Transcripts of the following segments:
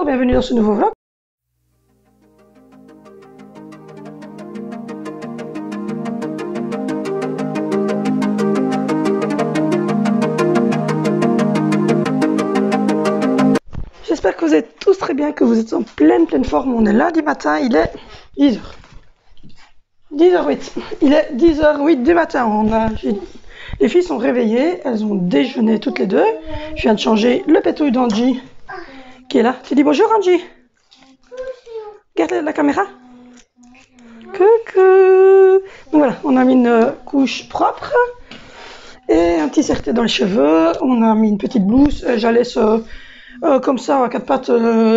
bienvenue dans ce nouveau vlog. J'espère que vous êtes tous très bien, que vous êtes en pleine forme. On est lundi matin, il est 10h. 10h08. Il est 10h08 du matin. Les filles sont réveillées, elles ont déjeuné toutes les deux. Je viens de changer le pétouille d'Angie qui est là. Tu dis bonjour Angie. Regarde la caméra. Coucou. Donc voilà, on a mis une couche propre et un petit serre-tête dans les cheveux. On a mis une petite blouse. J'allais comme ça à quatre pattes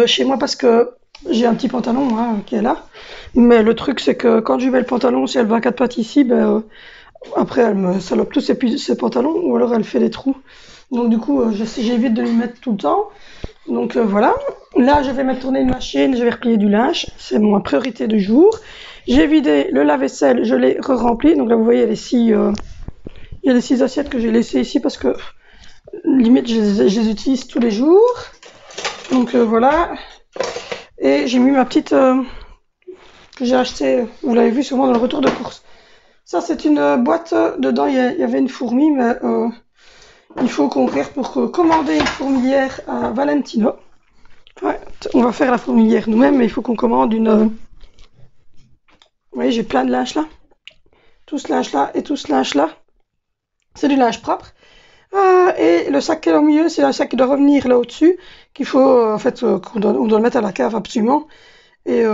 chez moi parce que j'ai un petit pantalon qui est là. Mais le truc c'est que quand je mets le pantalon, si elle va à quatre pattes ici, après elle me salope tous ses pantalons ou alors elle fait des trous. Donc du coup j'évite de lui mettre tout le temps. Donc voilà. Là je vais mettre tourner une machine, je vais replier du linge. C'est ma priorité du jour. J'ai vidé le lave-vaisselle, je l'ai re-rempli. Donc là vous voyez il y a les 6 assiettes que j'ai laissées ici parce que limite je les utilise tous les jours. Donc voilà. Et j'ai mis ma petite que j'ai achetée, vous l'avez vu sûrement dans le retour de course. Ça c'est une boîte, dedans il y avait une fourmi, mais il faut courir pour commander une fourmilière à Valentino. Ouais, on va faire la fourmilière nous-mêmes, mais il faut qu'on commande une... Vous voyez, j'ai plein de linge là. Tout ce linge là et tout ce linge là. C'est du linge propre. Et le sac qui est au milieu, c'est un sac qui doit revenir là au-dessus, qu'il faut en fait on doit le mettre à la cave absolument. Et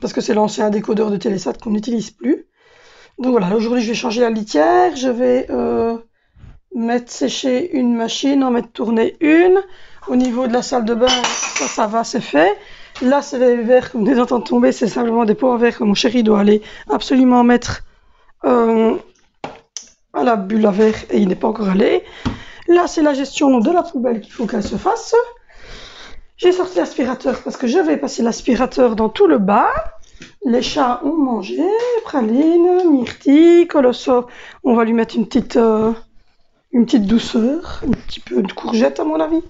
parce que c'est l'ancien décodeur de Télésat qu'on n'utilise plus. Donc voilà, aujourd'hui je vais changer la litière, je vais mettre sécher une machine, en mettre tourner une. Au niveau de la salle de bain, ça va, c'est fait. Là c'est les verres que vous venez d'entendre tomber, c'est simplement des pots en verre que mon chéri doit aller absolument mettre à la bulle à verre et il n'est pas encore allé. Là c'est la gestion de la poubelle qu'il faut qu'elle se fasse. J'ai sorti l'aspirateur parce que je vais passer l'aspirateur dans tout le bas. Les chats ont mangé, praline, myrtille, colosso. On va lui mettre une petite douceur, un petit peu de courgette à mon avis.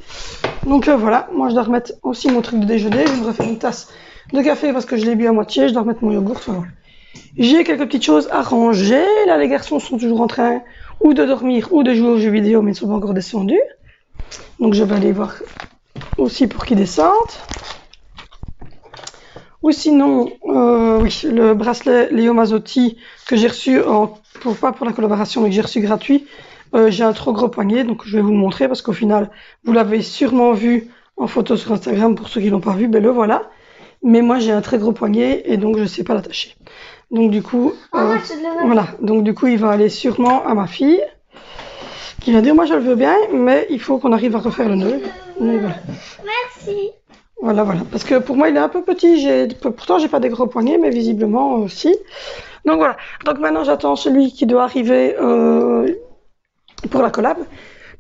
Donc voilà, moi je dois remettre aussi mon truc de déjeuner. Je vais me refaire une tasse de café parce que je l'ai bu à moitié. Je dois remettre mon yogourt. Enfin, voilà. J'ai quelques petites choses à ranger. Là les garçons sont toujours en train ou de dormir ou de jouer aux jeux vidéo mais ils ne sont pas encore descendus. Donc je vais aller voir aussi pour qu'ils descendent. Ou sinon, oui, le bracelet Léo Mazzotti que j'ai reçu, pas pour la collaboration, mais que j'ai reçu gratuit. J'ai un trop gros poignet, donc je vais vous le montrer parce qu'au final, vous l'avez sûrement vu en photo sur Instagram. Pour ceux qui l'ont pas vu, le voilà. Mais moi, j'ai un très gros poignet et donc je sais pas l'attacher. Donc du coup, voilà. Donc du coup, il va aller sûrement à ma fille qui va dire, moi je le veux bien, mais il faut qu'on arrive à refaire le nœud. Donc, voilà. Merci. Voilà. Parce que pour moi, il est un peu petit. Pourtant, j'ai pas des gros poignets, mais visiblement aussi. Donc voilà. Donc maintenant, j'attends celui qui doit arriver pour la collab,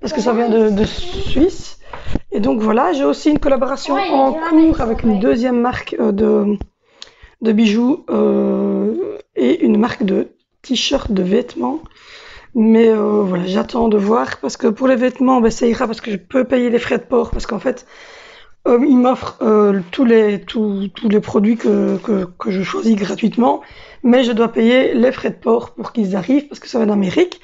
parce que ça vient de Suisse. Et donc voilà, j'ai aussi une collaboration en cours avec une deuxième marque de bijoux et une marque de t-shirts, de vêtements. Mais voilà, j'attends de voir, parce que pour les vêtements, ça ira, parce que je peux payer les frais de port, parce qu'en fait, ils m'offrent tous les produits que je choisis gratuitement, mais je dois payer les frais de port pour qu'ils arrivent, parce que ça vient d'Amérique.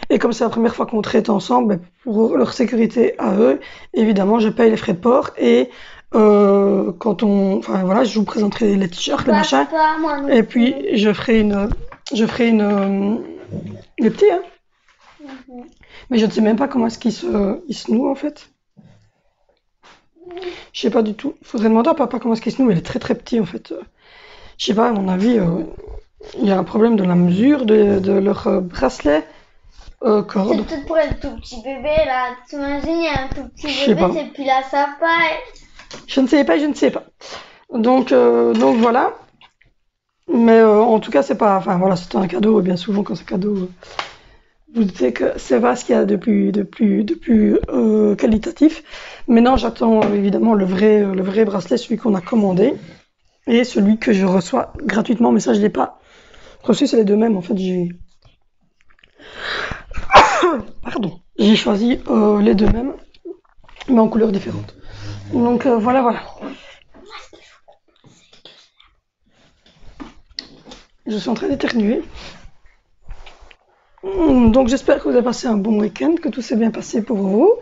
Et comme c'est la première fois qu'on traite ensemble, pour leur sécurité à eux, évidemment, je paye les frais de port. Et enfin voilà, je vous présenterai les t-shirts, les machins, et puis je ferai les petits, hein. Mais je ne sais même pas comment est-ce qu'ils se nouent en fait. Je sais pas du tout. Il faudrait demander à papa comment est-ce qu'il se noue, mais il est très très petit en fait. Je sais pas, à mon avis, il y a un problème de la mesure de leur bracelet corde. C'est peut-être pour le tout petit bébé là. T'imagines, il y a un tout petit bébé et puis là ça passe. Je ne sais pas. Donc voilà. Mais en tout cas, c'est pas. Enfin voilà, c'est un cadeau. Et bien souvent, quand c'est cadeau, vous doutez que c'est pas ce qu'il y a de plus qualitatif. Maintenant, j'attends évidemment le vrai bracelet, celui qu'on a commandé, et celui que je reçois gratuitement. Mais ça, je l'ai pas reçu. C'est les deux mêmes. En fait, j'ai choisi les deux mêmes, mais en couleurs différentes. Donc voilà, voilà. Je suis en train d'éternuer. Donc j'espère que vous avez passé un bon week-end, que tout s'est bien passé pour vous.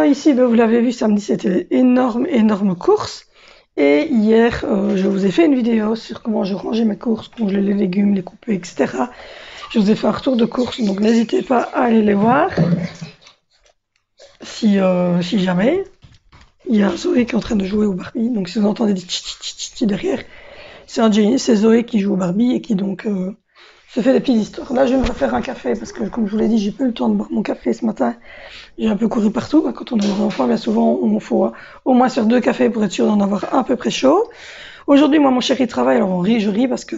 Ici, vous l'avez vu, samedi, c'était énorme course. Et hier, je vous ai fait une vidéo sur comment je rangeais mes courses, congeler les légumes, les couper, etc. Je vous ai fait un retour de course, donc n'hésitez pas à aller les voir. Si jamais, il y a Zoé qui est en train de jouer au Barbie, donc si vous entendez des tchi derrière, c'est Zoé qui joue au Barbie et qui donc se fait des petites histoires. Là, je vais me refaire un café parce que, comme je vous l'ai dit, j'ai pas eu le temps de boire mon café ce matin. J'ai un peu couru partout. Quand on a des enfants, bien souvent, on faut au moins sur 2 cafés pour être sûr d'en avoir à peu près chaud. Aujourd'hui, moi, mon chéri travaille, alors je ris parce que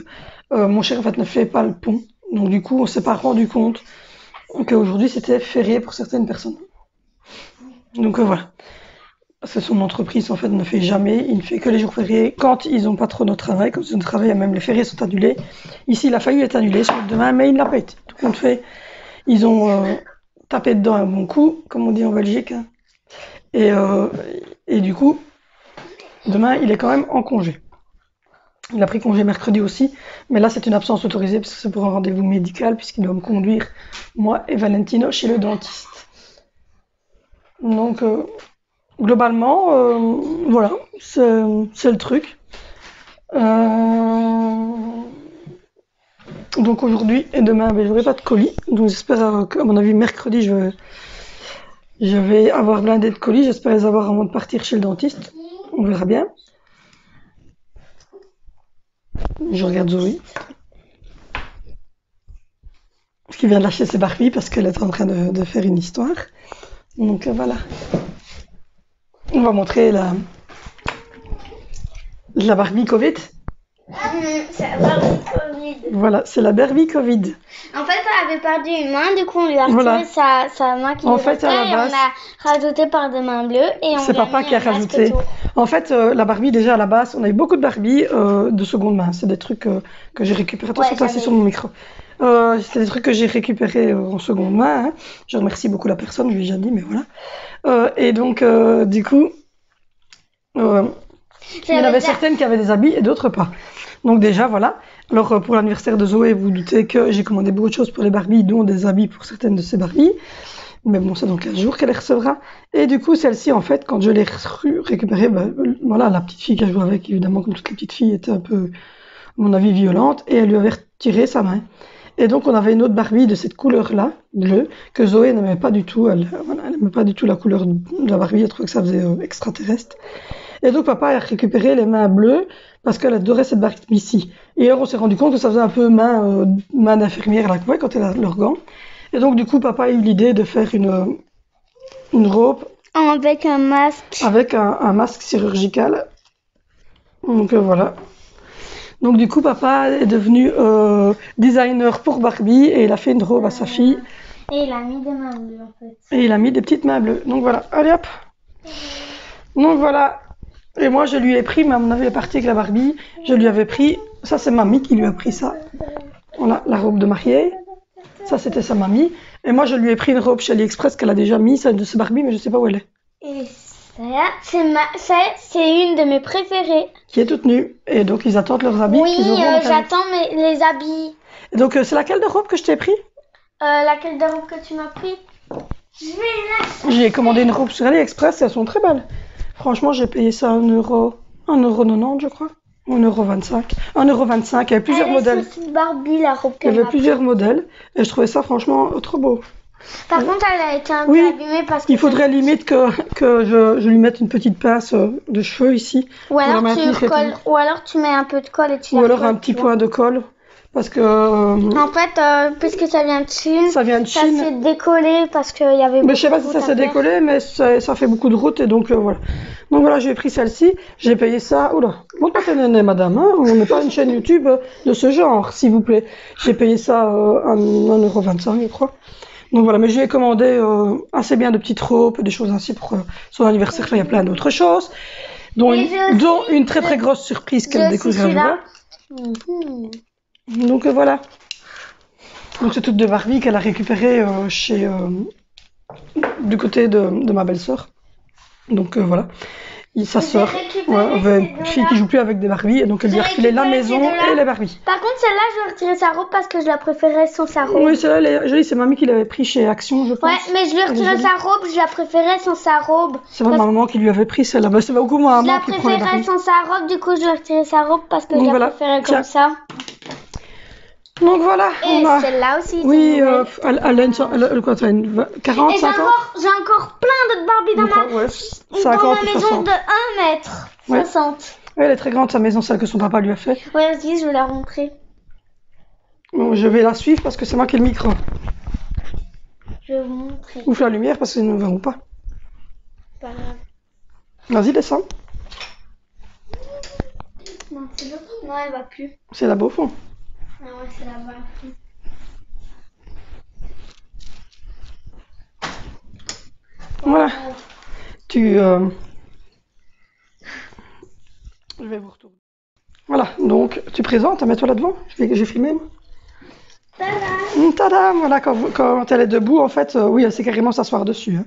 mon chéri, en fait, ne fait pas le pont. Donc, du coup, on s'est pas rendu compte qu'aujourd'hui, c'était férié pour certaines personnes. Donc, voilà. Parce que son entreprise, en fait, ne fait jamais. Il ne fait que les jours fériés quand ils n'ont pas trop de travail. Comme ils ont de travail, même les fériés sont annulés. Ici, il a failli être annulé sur demain, mais il l'a pas été. Tout compte fait, ils ont tapé dedans un bon coup, comme on dit en Belgique. Hein. Et du coup, demain, il est quand même en congé. Il a pris congé mercredi aussi, mais là, c'est une absence autorisée parce que c'est pour un rendez-vous médical, puisqu'il doit me conduire, moi et Valentino, chez le dentiste. Donc, globalement, voilà, c'est le truc. Donc aujourd'hui et demain, je n'aurai pas de colis. Donc j'espère qu'à mon avis, mercredi, je vais avoir blindé de colis. J'espère les avoir avant de partir chez le dentiste. On verra bien. Je regarde Zoé. Qui vient de lâcher ses Barbies parce qu'elle est en train de faire une histoire. Donc voilà. On va montrer la Barbie Covid. C'est la Barbie Covid. Voilà, c'est la Barbie Covid. En fait, elle avait perdu une main, du coup on lui a retiré sa main qui lui restait, et on a rajouté par des mains bleues et on c'est papa qui a rajouté. En fait, la Barbie déjà à la base, on a eu beaucoup de Barbie de seconde main. C'est des trucs que j'ai récupérés. Attention, toi, c'est sur mon micro. C'est des trucs que j'ai récupérés en seconde main. Hein. Je remercie beaucoup la personne, je lui ai déjà dit, mais voilà. Et donc, du coup, il y en avait certaines qui avaient des habits et d'autres pas. Donc déjà, voilà. Alors, pour l'anniversaire de Zoé, vous, vous doutez que j'ai commandé beaucoup de choses pour les Barbies, dont des habits pour certaines de ces Barbies. Mais bon, c'est dans 15 jours qu'elle les recevra. Et du coup, celle-ci, en fait, quand je l'ai récupérée, voilà, la petite fille qu'elle jouait avec, évidemment, comme toutes les petites filles, était un peu, à mon avis, violente, et elle lui avait retiré sa main. Et donc, on avait une autre Barbie de cette couleur-là, bleue, que Zoé n'aimait pas du tout. Elle n'aimait pas du tout la couleur de la Barbie, elle trouvait que ça faisait extraterrestre. Et donc, papa a récupéré les mains bleues, parce qu'elle adorait cette Barbie-ci. Et alors, on s'est rendu compte que ça faisait un peu main d'infirmière, là, quand elle a leurs gants. Et donc, du coup, papa a eu l'idée de faire une robe. Avec un masque. Avec un masque chirurgical. Donc, voilà. Donc, du coup, papa est devenu designer pour Barbie et il a fait une robe à sa fille. Et il a mis des mains bleues, en fait. Et il a mis des petites mains bleues. Donc, voilà. Allez, hop. Donc, voilà. Et moi, je lui ai pris, mais à mon avis, elle est partie avec la Barbie. Je lui avais pris, ça, c'est mamie qui lui a pris ça. Voilà, la robe de mariée. Ça, c'était sa mamie. Et moi, je lui ai pris une robe chez AliExpress qu'elle a déjà mis, celle de ses Barbie, mais je sais pas où elle est. Et ça, c'est une de mes préférées. Qui est toute nue. Et donc, ils attendent leurs habits. Oui, j'attends les habits. Et donc, c'est laquelle de robe que je t'ai pris? Laquelle de robe que tu m'as pris? J'ai commandé une robe sur AliExpress et elles sont très belles. Franchement, j'ai payé ça 1,90€, je crois. 1,25€. 1,25€. Il y avait plusieurs modèles. C'est Barbie, la robe Il y avait plusieurs modèles. Et je trouvais ça, franchement, trop beau. Par contre, elle a été un peu abîmée parce que... Il faudrait limite que je lui mette une petite pince de cheveux ici. Ou alors tu mets un peu de colle et tu Ou alors un petit point de colle. Parce que... en fait, puisque ça vient de Chine, ça s'est décollé parce qu'il y avait beaucoup de route. Mais je sais pas si ça s'est décollé, mais ça fait beaucoup de route et donc voilà. Donc voilà, j'ai pris celle-ci, j'ai payé ça... Oula, montre pas tes nénés, madame, hein, on n'est pas une chaîne YouTube de ce genre, s'il vous plaît. J'ai payé ça 1,25€, je crois. Donc voilà, mais j'ai commandé assez bien de petites robes, des choses ainsi pour son anniversaire. Enfin, il y a plein d'autres choses, dont une très très grosse surprise qu'elle découvrira. Donc voilà. Donc c'est toutes de Barbie qu'elle a récupérées du côté de ma belle-sœur. Donc voilà. Sa sœur, une fille qui joue plus avec des Barbies, et donc elle lui a refilé la maison et les Barbies. Par contre, celle-là, je vais retirer sa robe parce que je la préférais sans sa robe. Oui, celle-là, elle est jolie, c'est mamie qui l'avait pris chez Action, je pense. Ouais, mais je lui ai retiré sa robe, je la préférais sans sa robe. C'est ma maman qui lui avait pris celle-là. Bah, c'est beaucoup ma maman qui prend les Barbies. Je la préférais sans sa robe, du coup, je lui ai retiré sa robe parce que je la préférais comme ça. Donc voilà, et celle-là aussi. Oui, elle a quoi, t'as une 40, 50. J'ai encore plein d'autres Barbies dans ma maison de 1 mètre 60. Oui, elle est très grande, sa maison, celle que son papa lui a fait. Oui, aussi, je vais la montrer. Bon, je vais la suivre parce que c'est moi qui ai le micro. Je vais vous montrer. Ouvre la lumière parce qu'ils ne verront pas. Pas grave. Vas-y, descends. Non, c'est l'autre. Non, elle va plus. C'est là-bas au fond. Ah ouais, c'est là-bas. Voilà. Je vais vous retourner. Voilà, donc tu présentes, mets-toi là devant. J'ai filmé. Tada! Tada! Voilà, quand elle est debout, en fait, oui, elle sait carrément s'asseoir dessus. Hein.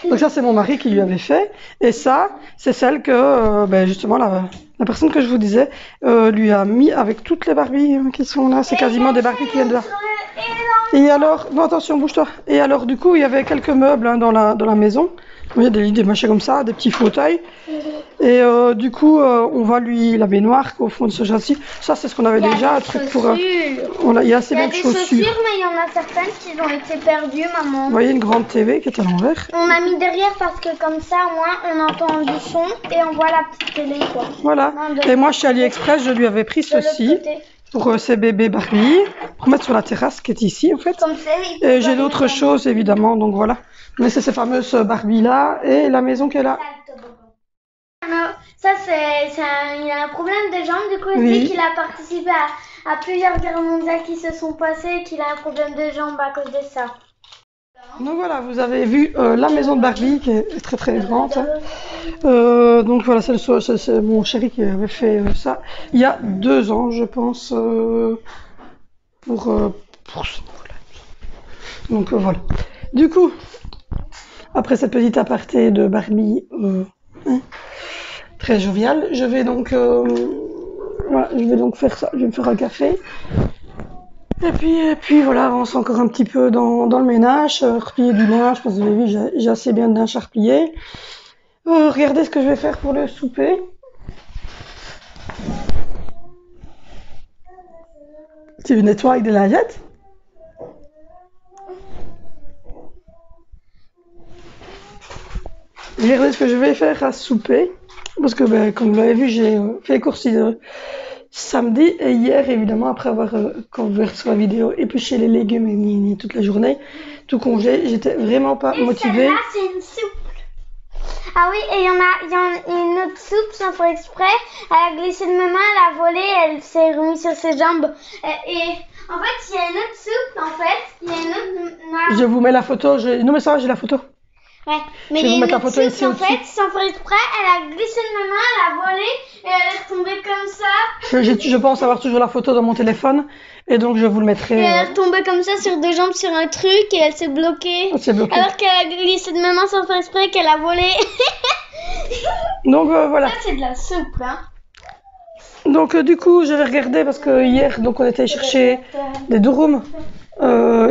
Donc ça, c'est mon mari qui lui avait fait. Et ça, c'est celle que, justement, la personne que je vous disais, lui a mis avec toutes les Barbies qui sont là. C'est quasiment des Barbies qui viennent de là. Et alors, non, attention, bouge-toi. Et alors, du coup, il y avait quelques meubles hein, dans la maison. Il y a des machins comme ça, des petits fauteuils. Et du coup, on va lui la baignoire au fond de ce châssis. Ça, c'est ce qu'on avait déjà. Un truc pour. Il y a assez bien de chaussures. Il y a des chaussures, mais il y en a certaines qui ont été perdues, maman. Vous voyez une grande TV qui est à l'envers. On a mis derrière parce que comme ça, au moins, on entend du son et on voit la petite télé, quoi. Voilà. Et moi, chez AliExpress, je lui avais pris ceci. Pour ses bébés Barbie, pour mettre sur la terrasse qui est ici en fait. Et j'ai d'autres choses évidemment, donc voilà. Mais c'est ces fameuses Barbie là et la maison qu'elle a. Ça il a un problème de jambes, du coup il dit qu'il a participé à plusieurs guerres mondiales qui se sont passées et qu'il a un problème de jambes à cause de ça. Donc voilà, vous avez vu la maison de Barbie qui est très très grande. Hein. Donc voilà, c'est mon chéri qui avait fait ça il y a 2 ans, je pense, pour ce niveau-là. Donc voilà. Du coup, après cette petite aparté de Barbie très joviale, je vais donc faire ça. Je vais me faire un café. Et puis voilà, avance encore un petit peu dans le ménage, replier du linge, parce que vous avez vu, j'ai assez bien de linge à replier. Regardez ce que je vais faire pour le souper. Tu nettoies avec des lingettes? Regardez ce que je vais faire à souper. Parce que, comme vous l'avez vu, j'ai fait les courses samedi et hier, évidemment, après avoir, quand vous verrez sur la vidéo, épluché les légumes et mis toute la journée, tout congelé, j'étais vraiment pas motivée. Celle-là, c'est une soupe. Ah oui, et il y a une autre soupe sans faire exprès. Elle a glissé de mes mains, elle a volé, elle s'est remise sur ses jambes. Et en fait, il y a une autre soupe, il y a une autre... Je vous mets la photo, non mais ça va, j'ai la photo. Ouais, mais je vais vous mettre la photo soupe, ici en fait, sans faire exprès, elle a glissé de mes mains, elle a volé et elle est retombée comme ça. Je pense avoir toujours la photo dans mon téléphone et donc je vous le mettrai. Et elle est retombée comme ça sur 2 jambes sur un truc et elle s'est bloquée. Alors qu'elle a glissé de mes mains sans faire exprès, qu'elle a volé. Donc voilà. Ça c'est de la soupe, hein. Donc du coup, je vais regarder parce que hier, donc on était chercher des durum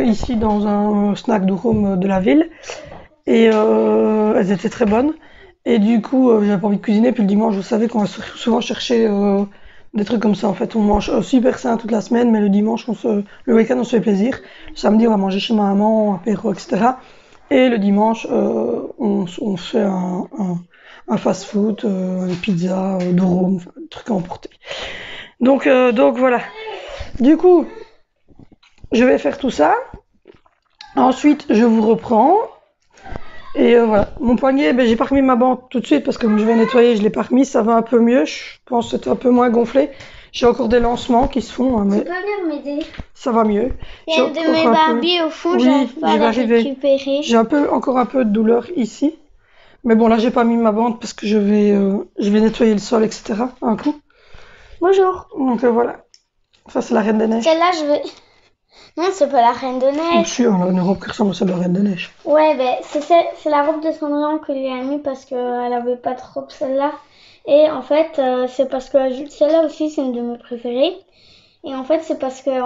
ici dans un snack durum de la ville. Et elles étaient très bonnes. Et du coup, j'avais pas envie de cuisiner. Puis le dimanche, vous savez qu'on va souvent chercher des trucs comme ça. En fait, on mange super sain toute la semaine, mais le dimanche, le week-end, on se fait plaisir. Le samedi, on va manger chez ma maman, apéro, etc. Et le dimanche, on fait un fast-food, une pizza, durum, un truc à emporter. Donc voilà. Du coup, je vais faire tout ça. Ensuite, je vous reprends. Et voilà, mon poignet, j'ai pas remis ma bande tout de suite parce que comme je vais nettoyer, je l'ai pas remis, ça va un peu mieux, je pense que c'est un peu moins gonflé. J'ai encore des lancements qui se font, hein, mais tu peux venir m'aider. Ça va mieux. Il y a de mes Barbies au fond, j'arrive pas à la récupérer. J'ai encore un peu de douleur ici, mais bon là j'ai pas mis ma bande parce que je vais nettoyer le sol, etc. un coup. Bonjour. Donc voilà, ça c'est la Reine des Neiges. Celle-là Non, c'est pas la Reine de Bien Neige. sûr, on a une robe qui ressemble à celle de la Reine de Neige. Ouais, ben c'est la robe de Cendrillon que lui a mis parce qu'elle avait pas de robe celle-là. Et en fait, c'est parce que celle-là aussi c'est une de mes préférées. Et en fait, c'est parce que j'avais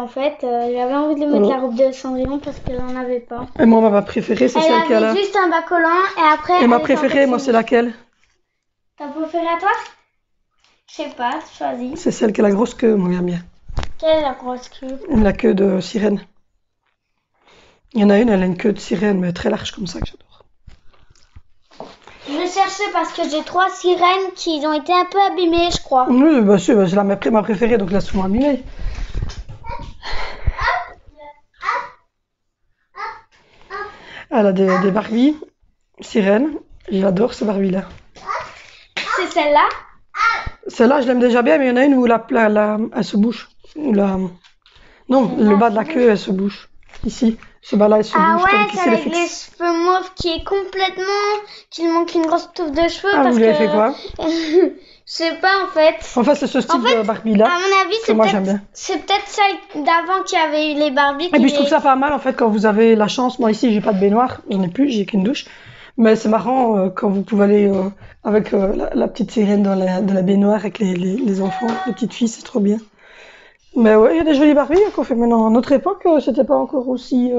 envie de lui mettre la robe de Cendrillon parce qu'elle en avait pas. Et moi, ma préférée, c'est celle Elle qu'elle a. avait juste un bas collant et après. Et ma elle était en préférée, moi, costume. c'est laquelle? Ta préférée à toi? Je sais pas, choisis. C'est celle qui a la grosse queue, moi, j'aime bien. Quelle est la grosse queue? La queue de sirène. Il y en a une, elle a une queue de sirène, mais très large comme ça, que j'adore. Je vais chercher parce que j'ai 3 sirènes qui ont été un peu abîmées, je crois. Oui, bah, c'est ma préférée, donc là, souvent abîmée. Elle a des Barbies sirènes. J'adore ces Barbies-là. C'est celle-là? Celle-là, je l'aime déjà bien, mais il y en a une où elle se bouge. Non, le bas de la queue, elle se bouge. Ici, ce bas-là, elle se Ah bouge. ouais, tandis qu'ici, c'est elle est avec les fixe. cheveux mauves qui est complètement... qui lui manque une grosse touffe de cheveux Ah, parce vous lui avez fait que... quoi? Je sais pas en fait. Enfin, c'est ce style de Barbie-là. À mon avis, que moi, j'aime bien. c'est peut-être celle d'avant qui avait eu les Barbies. Et puis, je trouve ça pas mal, en fait, quand vous avez la chance. Moi, ici, j'ai pas de baignoire. J'en ai plus, j'ai qu'une douche. Mais c'est marrant quand vous pouvez aller avec la petite sirène dans la baignoire avec les enfants, les petites filles, c'est trop bien. Mais ouais, il y a des jolies Barbies qu'on fait maintenant. À notre époque, c'était pas encore aussi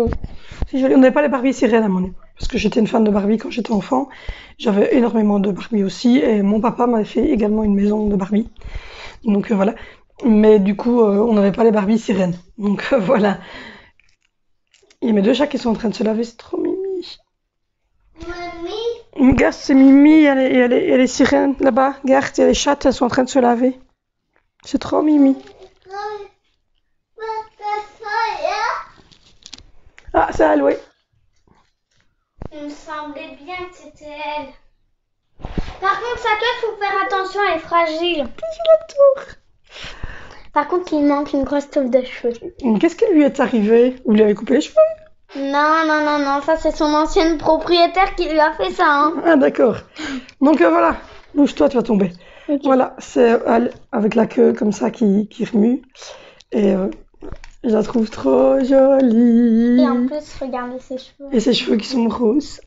joli. On n'avait pas les Barbies sirènes à mon époque. Parce que j'étais une fan de Barbie quand j'étais enfant. J'avais énormément de Barbie aussi. Et mon papa m'avait fait également une maison de Barbie. Donc voilà. Mais du coup, on n'avait pas les Barbies sirènes. Donc voilà. Il y a mes 2 chats qui sont en train de se laver, c'est trop mimi. Regarde, c'est Mimi, elle est sirène là-bas. Regarde, il y a les chattes, elles sont en train de se laver. C'est trop Mimi. Ah, c'est elle, oui. Il me semblait bien que c'était elle. Par contre, sa queue, faut faire attention, elle est fragile. Par contre, il manque une grosse touffe de cheveux. Qu'est-ce qui lui est arrivé? Vous lui avez coupé les cheveux? Non, ça c'est son ancienne propriétaire qui lui a fait ça. Hein. Ah, d'accord. Donc voilà, bouge-toi, tu vas tomber. Okay. Voilà, c'est elle avec la queue comme ça qui remue. Et je la trouve trop jolie. Et en plus, regardez ses cheveux. Et ses cheveux qui sont roses.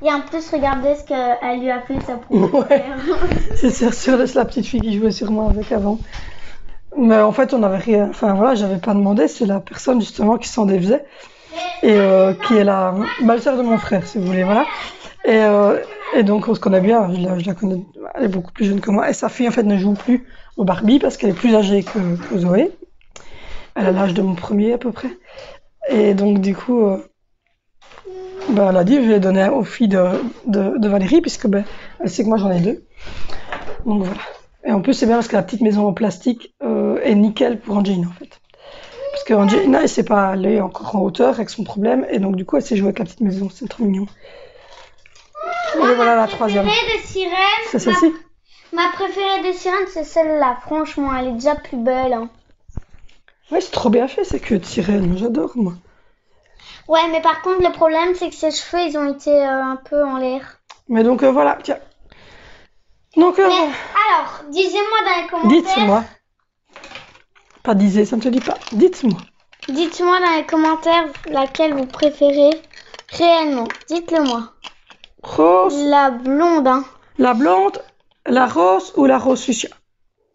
Et en plus, regardez ce qu'elle lui a fait, sa propriétaire. Ouais. C'est sûr, c'est la petite fille qui jouait sur moi avec avant. Mais en fait, on n'avait rien. Enfin voilà, j'avais pas demandé. C'est la personne justement qui s'en défaisait. Et qui est la belle-sœur de mon frère, si vous voulez, voilà. Et donc on se connaît bien, je la connais, elle est beaucoup plus jeune que moi. Et sa fille en fait ne joue plus au Barbie parce qu'elle est plus âgée que Zoé. Elle a l'âge de mon premier à peu près. Et donc du coup, elle a dit je vais donner aux filles de Valérie puisque elle sait que moi j'en ai 2. Donc voilà. Et en plus c'est bien parce que la petite maison en plastique est nickel pour Angelina en fait. Parce que Angelina, elle sait pas aller encore en hauteur avec son problème, et donc du coup, elle s'est jouée avec la petite maison, c'est trop mignon. Et voilà la troisième. C'est celle-ci. Ma préférée des sirènes, c'est celle-là. Franchement, elle est déjà plus belle. Hein. Ouais, c'est trop bien fait, ces queues de sirène, j'adore moi. Ouais, mais par contre, le problème, c'est que ses cheveux, ils ont été un peu en l'air. Mais donc voilà, tiens. Donc alors, disiez-moi dans les commentaires. Dites-moi. Pas disez, ça ne te dit pas. Dites-moi. Dites-moi dans les commentaires laquelle vous préférez réellement. Dites-le moi. Rose. La blonde, hein. La blonde, la rose ou la rose fuchsia?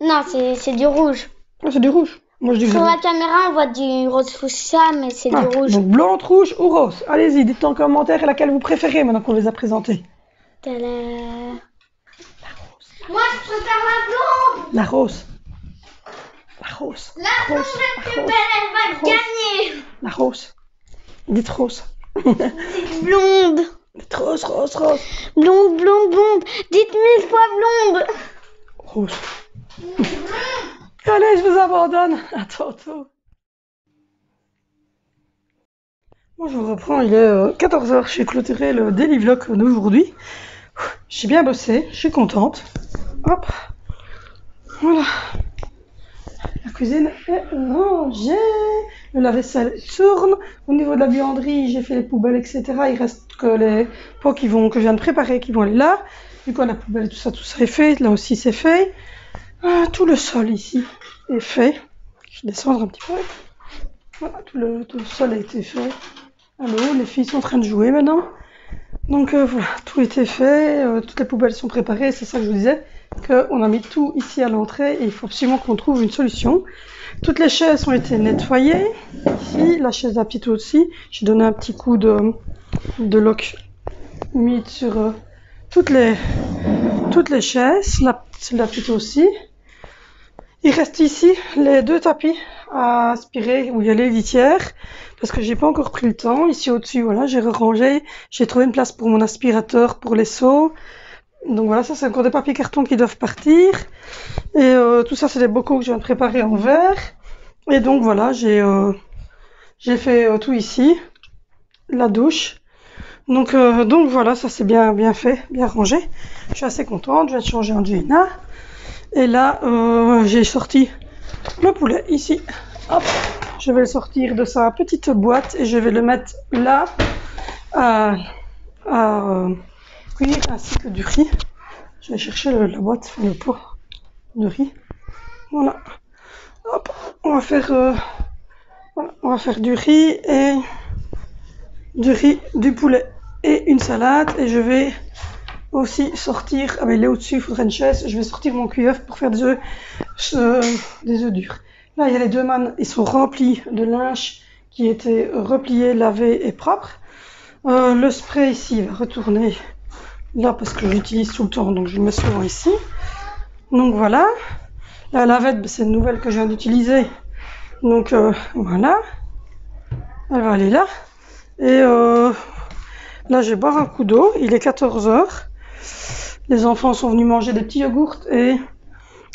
Non, c'est du rouge. Ah, c'est du rouge. Moi, je dis sur la caméra, on voit du rose fuchsia, mais c'est du rouge. Donc blonde, rouge ou rose? Allez-y, dites en commentaire laquelle vous préférez maintenant qu'on les a présentés. La rose. Moi, je préfère la blonde. La rose. La rose. La blonde est plus belle, elle va gagner. La rose. Dites rose. Dites blonde. Dites rose. Blonde. Dites 1000 fois blonde. Rose. Allez, je vous abandonne. À tantôt. Moi, je vous reprends. Il est 14h. J'ai clôturé le daily vlog d'aujourd'hui. J'ai bien bossé. Je suis contente. Hop. Voilà. La cuisine est rangée. Le lave-vaisselle tourne. Au niveau de la buanderie, j'ai fait les poubelles, etc. Il reste que les pots que je viens de préparer qui vont aller là. Du coup, la poubelle et tout ça est fait. Là aussi, c'est fait. Tout le sol ici est fait. Je vais descendre un petit peu. Voilà, tout le sol a été fait. Alors, les filles sont en train de jouer maintenant. Donc voilà, tout a été fait, toutes les poubelles sont préparées, c'est ça que je vous disais, qu'on a mis tout ici à l'entrée et il faut absolument qu'on trouve une solution. Toutes les chaises ont été nettoyées, ici, la chaise de la petite aussi, j'ai donné un petit coup de lock mid sur toutes les chaises, celle de la petite aussi. Il reste ici les 2 tapis à aspirer où il y a les litières parce que j'ai pas encore pris le temps. Ici au-dessus, voilà, j'ai rangé, j'ai trouvé une place pour mon aspirateur pour les seaux. Donc voilà, ça c'est encore des papiers cartons qui doivent partir. Et tout ça c'est des bocaux que je viens de préparer en verre. Et donc voilà, j'ai fait tout ici, la douche. Donc voilà, ça c'est bien fait, bien rangé. Je suis assez contente, je vais changer en Gina. Et là, j'ai sorti le poulet ici. Hop, je vais le sortir de sa petite boîte et je vais le mettre là à cuire ainsi que du riz. Je vais chercher la boîte, le pot de riz. Voilà. Hop, on va faire du riz, du poulet et une salade. Et je vais aussi sortir, ah mais il est au-dessus, il faudrait une chaise, je vais sortir mon cuillère pour faire des œufs durs. Là, il y a les 2 mannes, ils sont remplis de linge qui était replié, lavé et propre. Le spray ici va retourner là parce que j'utilise tout le temps, donc je le mets souvent ici. Donc voilà. La lavette, c'est une nouvelle que je viens d'utiliser. Donc voilà. Elle va aller là. Et là, je vais boire un coup d'eau. Il est 14h. Les enfants sont venus manger des petits yogourts et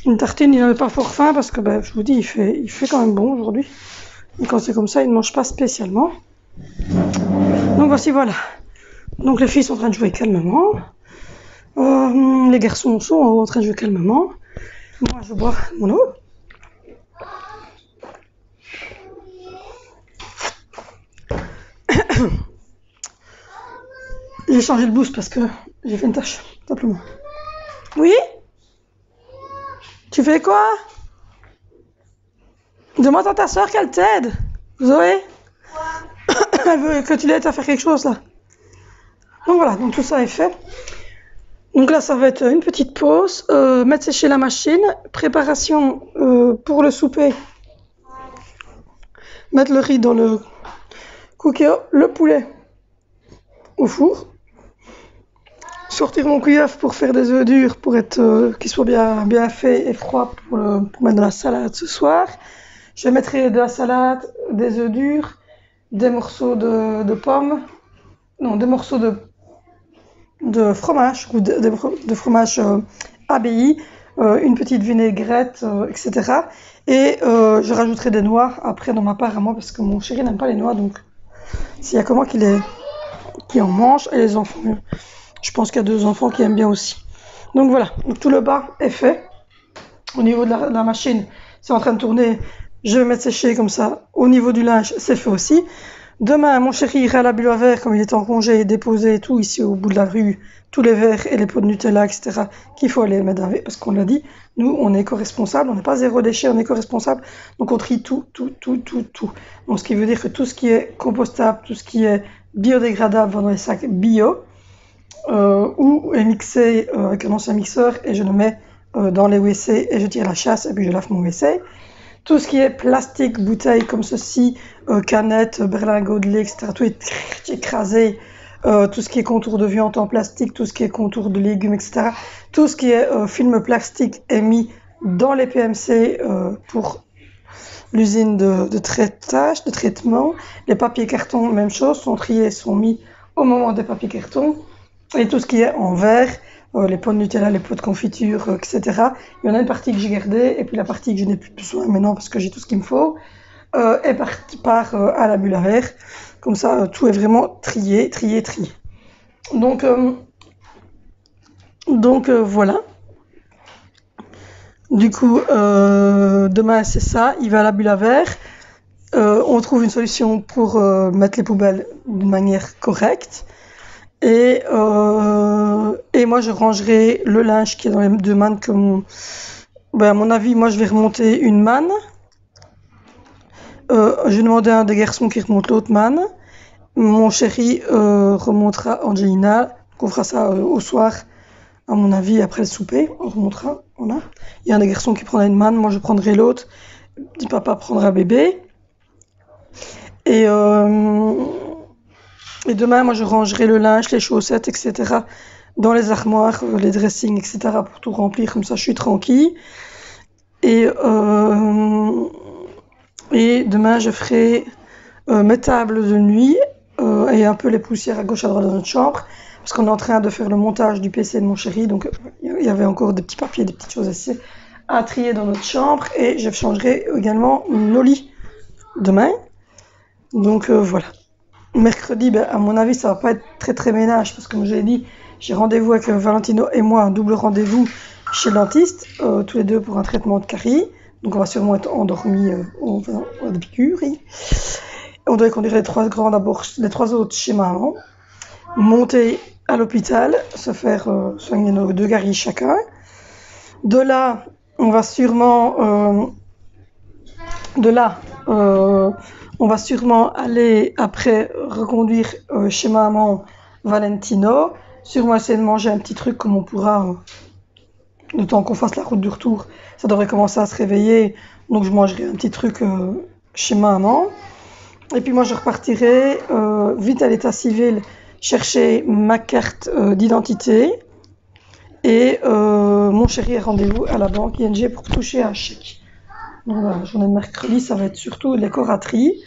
une tartine. Ils n'avaient pas fort faim parce que, je vous dis, il fait quand même bon aujourd'hui. Et quand c'est comme ça, ils ne mangent pas spécialement. Donc voici, voilà. Donc les filles sont en train de jouer calmement. Les garçons sont en train de jouer calmement. Moi, je bois mon eau. J'ai changé de blouse parce que j'ai fait une tâche, simplement. Oui? Tu fais quoi? Demande à ta soeur qu'elle t'aide. Zoé? Elle veut que tu l'aides à faire quelque chose, là. Donc voilà, donc tout ça est fait. Donc là, ça va être une petite pause. Mettre sécher la machine. Préparation pour le souper. Mettre le riz dans le cooker. Le poulet au four. Sortir mon cuillaf pour faire des œufs durs pour être qu'ils soient bien faits et froids pour mettre dans la salade ce soir. Je mettrai de la salade, des œufs durs, des morceaux de pommes, non, des morceaux de fromage ou de fromage abbaye, une petite vinaigrette, etc. Et je rajouterai des noix après dans ma part à moi parce que mon chéri n'aime pas les noix, donc s'il y a que moi qui en mange et les enfants. Je pense qu'il y a 2 enfants qui aiment bien aussi. Donc voilà, donc tout le bas est fait. Au niveau de la machine, c'est en train de tourner. Je vais mettre sécher comme ça. Au niveau du linge, c'est fait aussi. Demain, mon chéri ira à la bulle à verre, comme il est en congé, et déposer tout ici au bout de la rue, tous les verres et les pots de Nutella, etc., qu'il faut aller mettre avec, parce qu'on l'a dit, nous, on est éco-responsable, on n'est pas 0 déchet, on est éco-responsable, donc on trie tout. Donc ce qui veut dire que tout ce qui est compostable, tout ce qui est biodégradable va dans les sacs bio, ou est mixé avec un ancien mixeur et je le mets dans les WC et je tire la chasse et puis je lave mon WC. Tout ce qui est plastique, bouteilles comme ceci, canettes, berlingots de lait, etc., tout est écrasé. Tout ce qui est contour de viande en plastique, tout ce qui est contour de légumes, etc. Tout ce qui est film plastique est mis dans les PMC pour l'usine de traitage, de traitement. Les papiers cartons, même chose, sont triés, sont mis au moment des papiers cartons. Et tout ce qui est en verre, les pots de Nutella, les pots de confiture, etc. Il y en a une partie que j'ai gardée, et puis la partie que je n'ai plus besoin maintenant parce que j'ai tout ce qu'il me faut, part à la bulle à verre. Comme ça, tout est vraiment trié. Donc voilà. Du coup, demain c'est ça, il va à la bulle à verre. On trouve une solution pour mettre les poubelles d'une manière correcte. Et moi, je rangerai le linge qui est dans les 2 mannes à mon avis, moi, je vais remonter une manne J'ai demandé à un des garçons qui remonte l'autre manne. Mon chéri remontera Angelina. On fera ça au soir, à mon avis, après le souper. On remontera. Voilà. Il y a un des garçons qui prendra une manne. Moi, je prendrai l'autre. Petit papa prendra bébé. Et demain, moi, je rangerai le linge, les chaussettes, etc. dans les armoires, les dressings, etc. pour tout remplir. Comme ça, je suis tranquille. Et demain, je ferai mes tables de nuit et un peu les poussières à gauche à droite dans notre chambre. Parce qu'on est en train de faire le montage du PC de mon chéri. Donc, il y avait encore des petits papiers, des petites choses à trier dans notre chambre. Et je changerai également nos lits demain. Donc, voilà. Mercredi, à mon avis, ça va pas être très ménage. Parce que comme je l'ai dit, j'ai rendez-vous avec Valentino et moi, un double rendez-vous chez le dentiste. Tous les deux pour un traitement de carie. Donc on va sûrement être endormis on a des piqûres. On doit conduire les trois grands d'abord, les trois autres chez maman. Monter à l'hôpital, se faire soigner nos 2 caries chacun. De là, on va sûrement aller après reconduire chez maman Valentino. Sûrement essayer de manger un petit truc comme on pourra, le temps qu'on fasse la route du retour. Ça devrait commencer à se réveiller, donc je mangerai un petit truc chez maman. Et puis moi je repartirai vite à l'état civil chercher ma carte d'identité. Et mon chéri a rendez-vous à la banque ING pour toucher un chèque. Donc voilà, la journée de mercredi, ça va être surtout les corateries.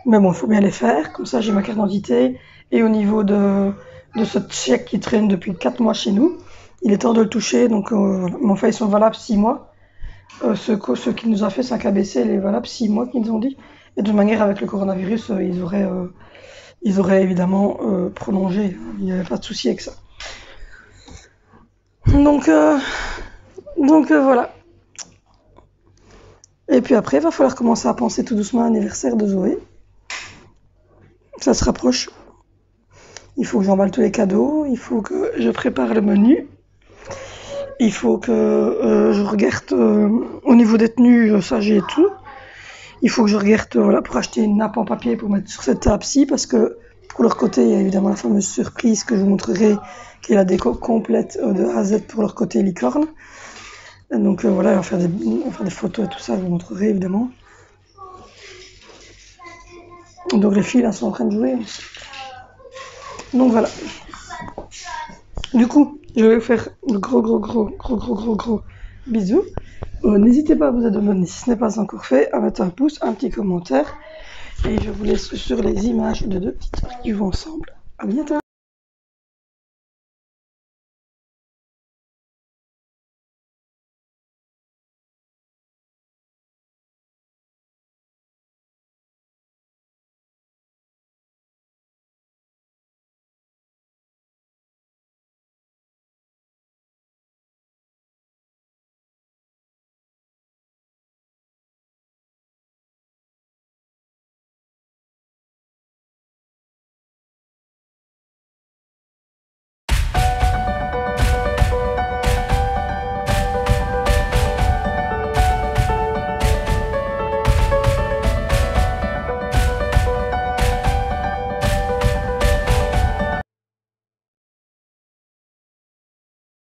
Mais bon, il faut bien les faire. Comme ça, j'ai ma carte d'identité. Et au niveau de ce chèque qui traîne depuis 4 mois chez nous, il est temps de le toucher. Donc voilà. Mais enfin, ils sont valables 6 mois. Ce qu'il nous a fait 5 ABC, il est valable 6 mois qu'ils nous ont dit. Et de toute manière, avec le coronavirus, ils auraient évidemment prolongé. Il n'y avait pas de souci avec ça. Donc voilà. Et puis après, il va falloir commencer à penser tout doucement à l'anniversaire de Zoé. Ça se rapproche. Il faut que j'emballe tous les cadeaux. Il faut que je prépare le menu. Il faut que je regarde au niveau des tenues, ça j'ai tout. Il faut que je regarde pour acheter une nappe en papier pour mettre sur cette table-ci. Parce que pour leur côté, il y a évidemment la fameuse surprise que je vous montrerai, qui est la déco complète de A à Z pour leur côté licorne. Donc voilà, on va faire des photos et tout ça, je vous montrerai évidemment. Donc les filles là sont en train de jouer. Donc voilà. Du coup, je vais vous faire de gros bisous. N'hésitez pas à vous abonner si ce n'est pas encore fait, à mettre un pouce, un petit commentaire. Et je vous laisse sur les images de 2 petites filles qui vont ensemble. À bientôt.